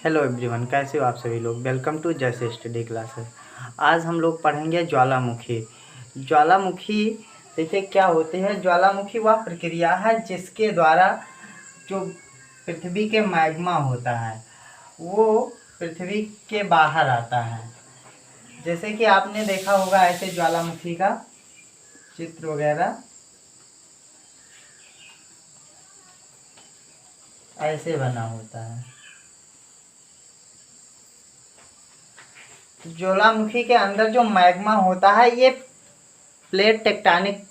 Hello everyone, कैसे हो आप सभी लोग। वेलकम टू जैसे स्टडी क्लासेस। आज हम लोग पढ़ेंगे ज्वालामुखी। ज्वालामुखी देखिए क्या होती है। ज्वालामुखी वह प्रक्रिया है जिसके द्वारा जो पृथ्वी के मैग्मा होता है वो पृथ्वी के बाहर आता है। जैसे कि आपने देखा होगा ऐसे ज्वालामुखी का चित्र वगैरह ऐसे बना होता है। ज्वालामुखी के अंदर जो मैग्मा होता है ये प्लेट टेक्टोनिक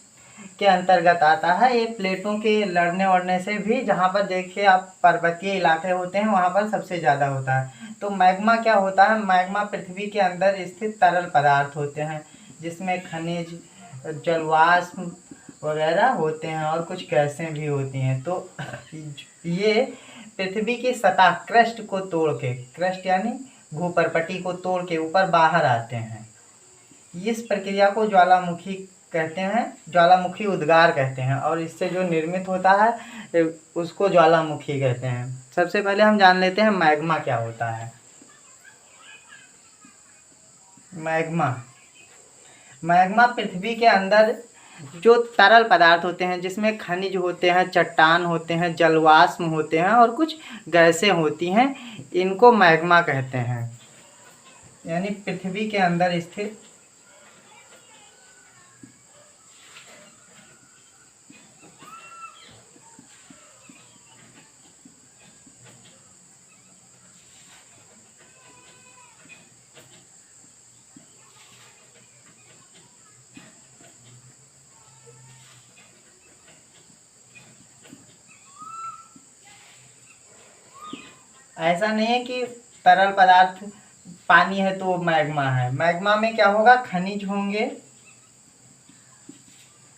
के अंतर्गत आता है। ये प्लेटों के लड़ने वड़ने से भी, जहाँ पर देखिए आप पर्वतीय इलाके होते हैं वहाँ पर सबसे ज़्यादा होता है। तो मैग्मा क्या होता है, मैग्मा पृथ्वी के अंदर स्थित तरल पदार्थ होते हैं जिसमें खनिज, जलवाष्प वगैरह होते हैं और कुछ गैसें भी होती हैं। तो ये पृथ्वी की सतह क्रस्ट को तोड़ के, क्रस्ट यानी भूपर्पटी को तोड़ के ऊपर बाहर आते हैं। इस प्रक्रिया को ज्वालामुखी कहते हैं, ज्वालामुखी उद्गार कहते हैं। और इससे जो निर्मित होता है उसको ज्वालामुखी कहते हैं। सबसे पहले हम जान लेते हैं मैग्मा क्या होता है। मैग्मा मैग्मा पृथ्वी के अंदर जो तरल पदार्थ होते हैं जिसमें खनिज होते हैं, चट्टान होते हैं, जलवाष्प होते हैं और कुछ गैसें होती हैं, इनको मैग्मा कहते हैं। यानी पृथ्वी के अंदर स्थित ऐसा नहीं है कि तरल पदार्थ पानी है तो मैग्मा है। मैग्मा में क्या होगा, खनिज होंगे,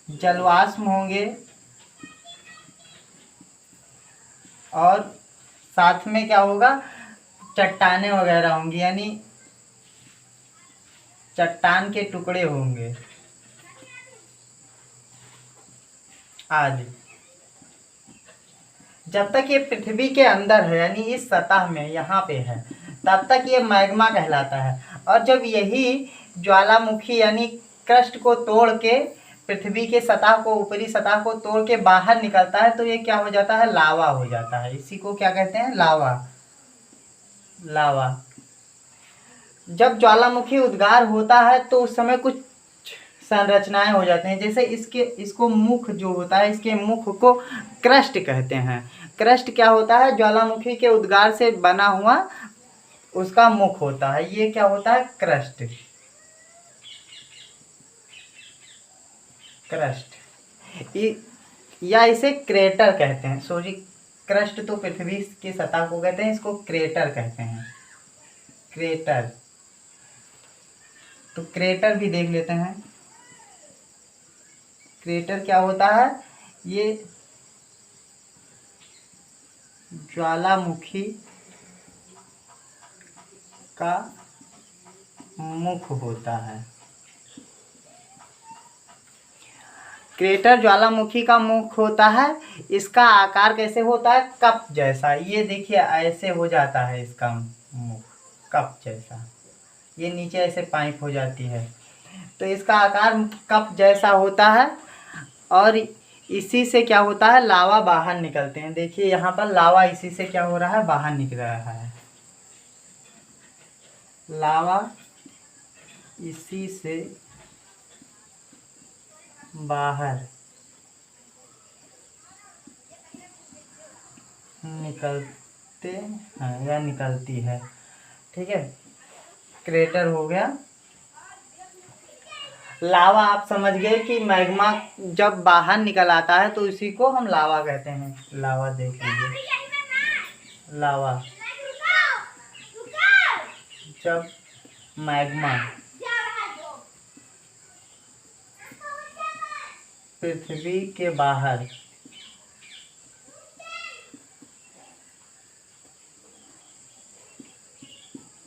जलवाष्प होंगे और साथ में क्या होगा, चट्टानें वगैरह होंगी, यानी चट्टान के टुकड़े होंगे आदि। जब तक ये पृथ्वी के अंदर है यानी इस सतह में यहाँ पे है तब तक ये मैग्मा कहलाता है। और जब यही ज्वालामुखी यानी क्रस्ट को तोड़ के पृथ्वी के सतह को, ऊपरी सतह को तोड़ के बाहर निकलता है तो ये क्या हो जाता है, लावा हो जाता है। इसी को क्या कहते हैं, लावा। लावा जब ज्वालामुखी उद्गार होता है तो उस समय कुछ संरचनाएं हो जाती हैं। जैसे इसको मुख जो होता है, इसके मुख को क्रस्ट कहते हैं। क्रस्ट क्या होता है, ज्वालामुखी के उद्गार से बना हुआ उसका मुख होता है। ये क्या होता है, क्रस्ट। क्रस्ट या इसे क्रेटर कहते हैं। सॉरी, क्रस्ट तो पृथ्वी की सतह को कहते हैं, इसको क्रेटर कहते हैं। क्रेटर, तो क्रेटर भी देख लेते हैं। क्रेटर क्या होता है, ये ज्वालामुखी का मुख होता है। क्रेटर ज्वालामुखी का मुख होता है। इसका आकार कैसे होता है, कप जैसा। ये देखिए ऐसे हो जाता है इसका मुख, कप जैसा। ये नीचे ऐसे पाइप हो जाती है तो इसका आकार कप जैसा होता है। और इसी से क्या होता है, लावा बाहर निकलते हैं। देखिए यहाँ पर लावा इसी से क्या हो रहा है, बाहर निकल रहा है। लावा इसी से बाहर निकलते हैं या निकलती है। ठीक है, क्रेटर हो गया। लावा आप समझ गए कि मैग्मा जब बाहर निकल आता है तो इसी को हम लावा कहते हैं। लावा देख लीजिए, लावा जब मैग्मा पृथ्वी के बाहर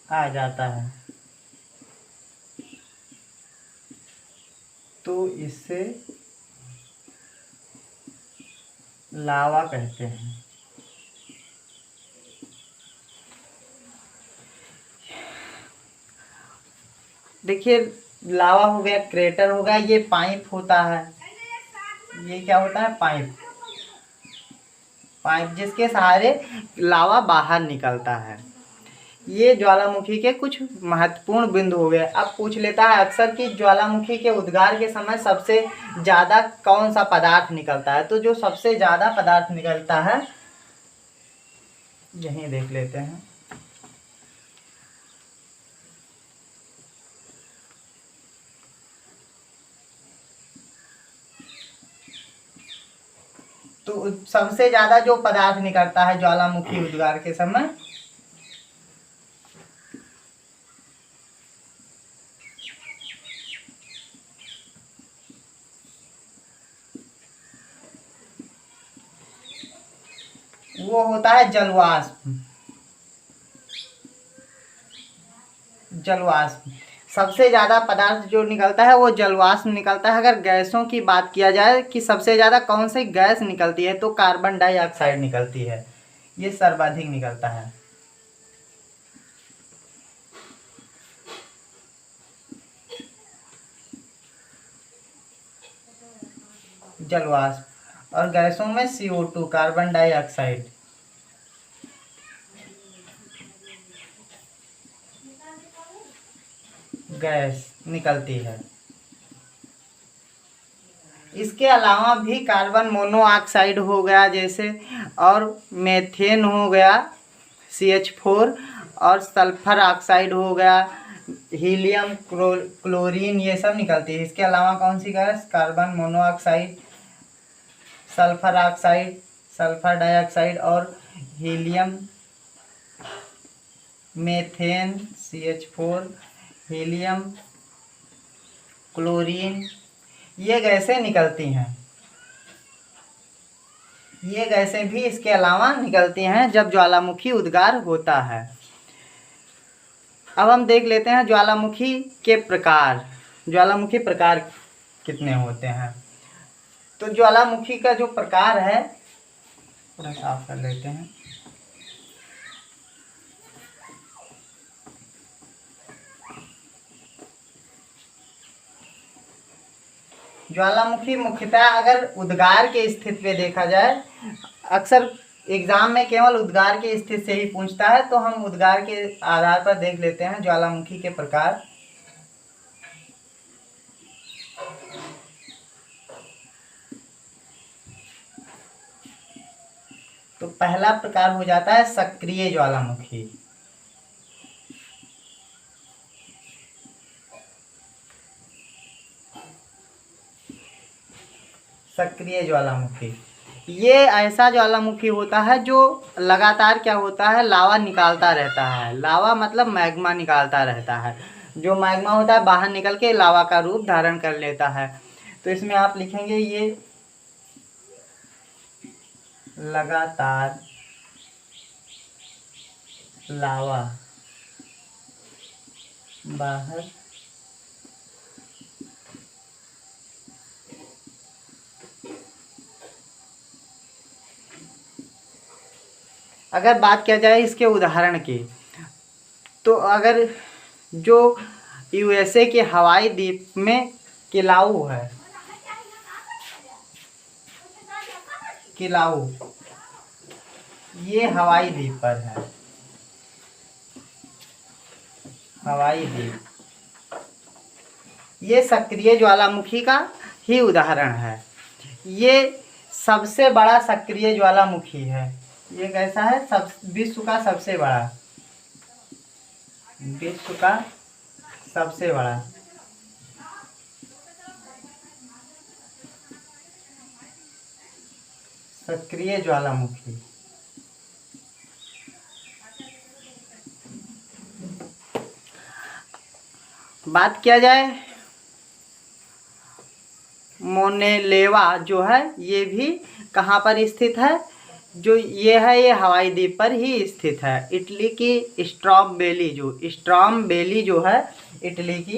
आ जाता है तो इसे लावा कहते हैं। देखिए लावा हो गया, क्रेटर हो गया, ये पाइप होता है। ये क्या होता है? पाइप। पाइप जिसके सहारे लावा बाहर निकलता है। ये ज्वालामुखी के कुछ महत्वपूर्ण बिंदु हो गए। अब पूछ लेता है अक्सर कि ज्वालामुखी के उद्गार के समय सबसे ज़्यादा कौन सा पदार्थ निकलता है। तो जो सबसे ज़्यादा पदार्थ निकलता है, यहीं देख लेते हैं। तो सबसे ज़्यादा जो पदार्थ निकलता है ज्वालामुखी उद्गार के समय, वो होता है जलवाष्प। जलवाष्प सबसे ज़्यादा पदार्थ जो निकलता है वो जलवाष्प निकलता है। अगर गैसों की बात किया जाए कि सबसे ज़्यादा कौन सी गैस निकलती है, तो कार्बन डाइऑक्साइड निकलती है। ये सर्वाधिक निकलता है। जलवाष्प। और गैसों में CO2 कार्बन डाइऑक्साइड गैस निकलती है। इसके अलावा भी कार्बन मोनोऑक्साइड हो गया जैसे, और मेथेन हो गया CH4, और सल्फर ऑक्साइड हो गया, हीलियम, क्लोरीन, ये सब निकलती है। इसके अलावा कौन सी गैस? Carbon monoxide, sulphur oxide, sulphur dioxide, और helium, methane, CH4, helium, chlorine, ये गैसें निकलती हैं। ये गैसें भी इसके अलावा निकलती हैं जब ज्वालामुखी उद्गार होता है। अब हम देख लेते हैं ज्वालामुखी के प्रकार। ज्वालामुखी प्रकार कितने होते हैं? तो ज्वालामुखी का जो प्रकार है, थोड़ा साफ कर लेते हैं। ज्वालामुखी मुख्यतः अगर उद्गार के स्थिति पे देखा जाए, अक्सर एग्जाम में केवल उद्गार के स्थिति से ही पूछता है, तो हम उद्गार के आधार पर देख लेते हैं ज्वालामुखी के प्रकार। तो पहला प्रकार हो जाता है सक्रिय ज्वालामुखी। सक्रिय ज्वालामुखी ये ऐसा ज्वालामुखी होता है जो लगातार क्या होता है? लावा निकालता रहता है। लावा मतलब मैग्मा निकालता रहता है। जो मैग्मा होता है बाहर निकल के लावा का रूप धारण कर लेता है। तो इसमें आप लिखेंगे ये लगातार लावा बाहर अगर बात किया जाए इसके उदाहरण की, तो अगर जो USA के हवाई द्वीप में किलाऊ है, किलाऊ ये हवाई द्वीप पर है। हवाई द्वीप ये सक्रिय ज्वालामुखी का ही उदाहरण है। ये सबसे बड़ा सक्रिय ज्वालामुखी है। ये कैसा है? विश्व का सबसे बड़ा, विश्व का सबसे बड़ा सक्रिय ज्वालामुखी। बात किया जाए मोनेलेवा जो है, ये भी कहाँ पर स्थित है? जो ये है ये हवाई द्वीप पर ही स्थित है। इटली की स्ट्रॉम्बेली जो है, इटली की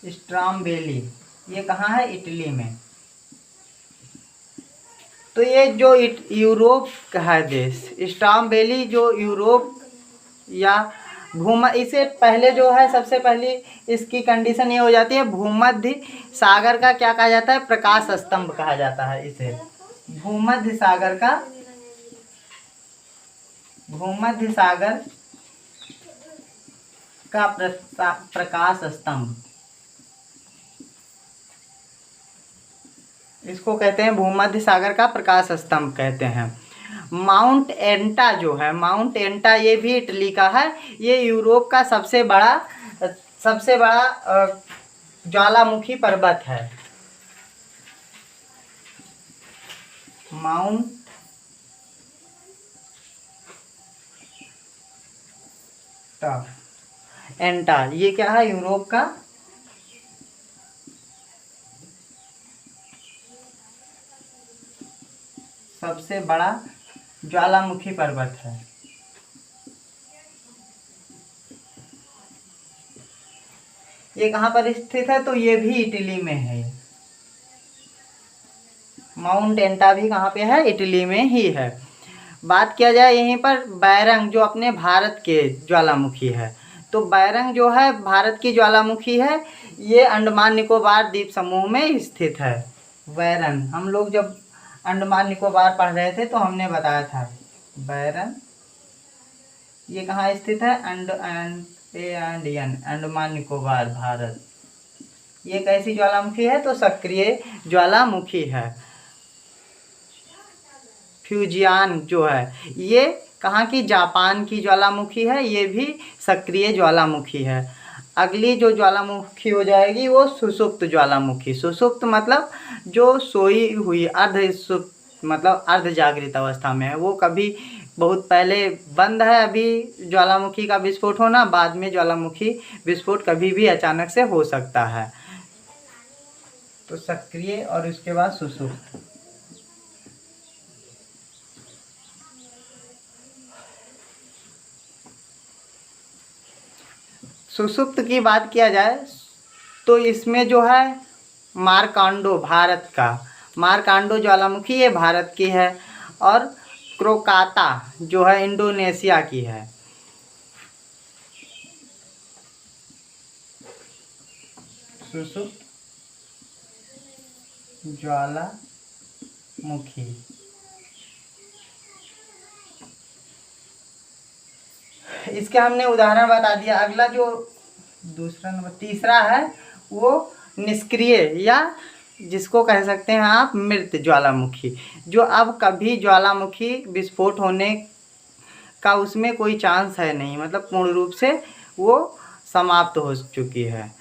स्ट्रॉम्बेली, ये कहाँ है? इटली में। तो ये जो यूरोप का है देश, स्टॉर्म वैली जो यूरोप या इसे पहले जो है सबसे पहली इसकी कंडीशन ये हो जाती है, भूमध्य सागर का क्या कहा जाता है, प्रकाश स्तंभ कहा जाता है इसे। भूमध्य सागर का प्रकाश स्तंभ, इसको कहते हैं भूमध्य सागर का प्रकाश स्तंभ कहते हैं। माउंट एंटा जो है, माउंट एंटा ये भी इटली का है। ये यूरोप का सबसे बड़ा ज्वालामुखी पर्वत है। माउंट एंटा ये क्या है, यूरोप का सबसे बड़ा ज्वालामुखी पर्वत है। ये कहाँ पर स्थित है, तो ये भी इटली में है। माउंट एंटा भी कहाँ पे है, इटली में ही है। बात किया जाए यहीं पर बैरंग जो अपने भारत के ज्वालामुखी है, तो बैरंग जो है भारत की ज्वालामुखी है। ये अंडमान निकोबार द्वीप समूह में स्थित है। बैरंग हम लोग जब अंडमान निकोबार पढ़ रहे थे तो हमने बताया था बैरंग ये कहाँ स्थित है, अंडमान निकोबार भारत। ये कैसी ज्वालामुखी है, तो सक्रिय ज्वालामुखी है। फ्यूजियान जो है ये कहाँ की, जापान की ज्वालामुखी है। ये भी सक्रिय ज्वालामुखी है। अगली जो ज्वालामुखी हो जाएगी वो सुषुप्त ज्वालामुखी। सुषुप्त मतलब जो सोई हुई, अर्ध सुप्त मतलब अर्ध जागृत अवस्था में है। वो कभी बहुत पहले बंद है अभी ज्वालामुखी का विस्फोट होना, बाद में ज्वालामुखी विस्फोट कभी भी अचानक से हो सकता है। तो सक्रिय और उसके बाद सुषुप्त। सुषुप्त की बात किया जाए तो इसमें जो है मार्कांडो, भारत का मार्कांडो ज्वालामुखी ये भारत की है, और क्रोकाता जो है इंडोनेशिया की है। सुषुप्त ज्वालामुखी इसके हमने उदाहरण बता दिया। अगला जो दूसरा नंबर तीसरा है वो निष्क्रिय या जिसको कह सकते हैं आप मृत ज्वालामुखी, जो अब कभी ज्वालामुखी विस्फोट होने का उसमें कोई चांस है नहीं, मतलब पूर्ण रूप से वो समाप्त हो चुकी है।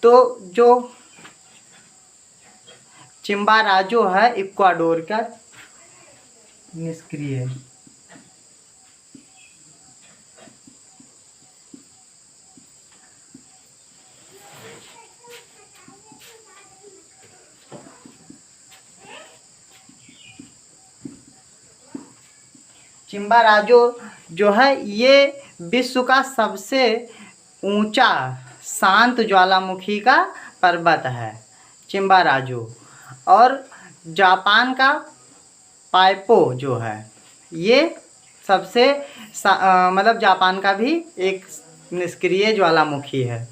तो जो चिम्बाराजो है इक्वाडोर का निष्क्रिय, चिम्बाराजो जो है ये विश्व का सबसे ऊंचा शांत ज्वालामुखी का पर्वत है चिम्बाराजो। और जापान का पाइपो जो है ये सबसे मतलब जापान का भी एक निष्क्रिय ज्वालामुखी है।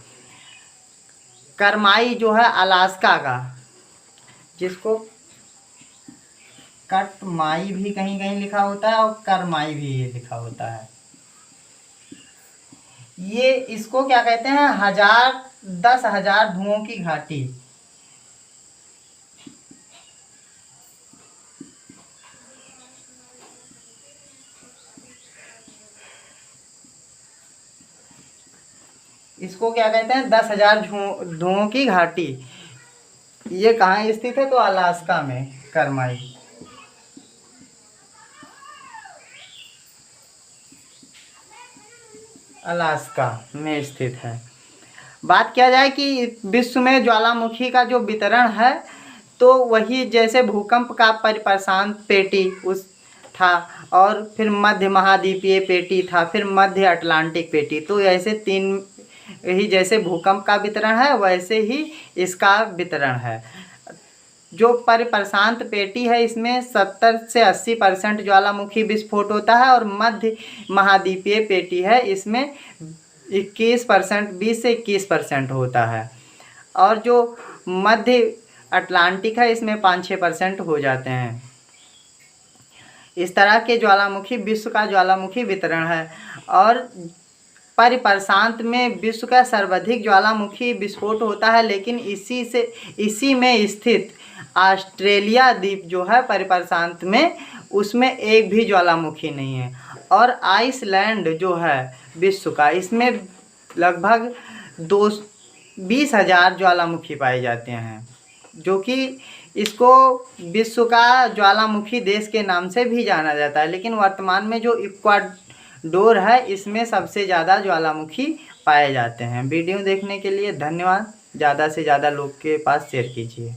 करमाई जो है अलास्का का, जिसको कटमाई भी कहीं कहीं लिखा होता है और करमाई भी ये लिखा होता है। ये इसको क्या कहते हैं, 10,000 धुओं की घाटी। इसको क्या कहते हैं, 10,000 धुओं की घाटी। ये कहाँ स्थित है, तो अलास्का में करमाई। अलास्का में स्थित है। बात किया जाए कि विश्व में ज्वालामुखी का जो वितरण है, तो वही जैसे भूकंप का परिप्रशांत पेटी उस था, और फिर मध्य महाद्वीपीय पेटी था, फिर मध्य अटलांटिक पेटी। तो ऐसे 3 ही, जैसे भूकंप का वितरण है वैसे ही इसका वितरण है। जो परिप्रशांत पेटी है इसमें 70 से 80% ज्वालामुखी विस्फोट होता है, और मध्य महाद्वीपीय पेटी है इसमें 21%, 20 से 21% होता है, और जो मध्य अटलांटिक है इसमें 5-6% हो जाते हैं। इस तरह के ज्वालामुखी विश्व का ज्वालामुखी वितरण है। और परिप्रशांत में विश्व का सर्वाधिक ज्वालामुखी विस्फोट होता है, लेकिन इसी में स्थित ऑस्ट्रेलिया द्वीप जो है परिप्रशांत में, उसमें एक भी ज्वालामुखी नहीं है। और आइसलैंड जो है विश्व का, इसमें लगभग 20,000 ज्वालामुखी पाए जाते हैं, जो कि इसको विश्व का ज्वालामुखी देश के नाम से भी जाना जाता है। लेकिन वर्तमान में जो इक्वाडोर है इसमें सबसे ज़्यादा ज्वालामुखी पाए जाते हैं। वीडियो देखने के लिए धन्यवाद। ज़्यादा से ज़्यादा लोग के पास शेयर कीजिए।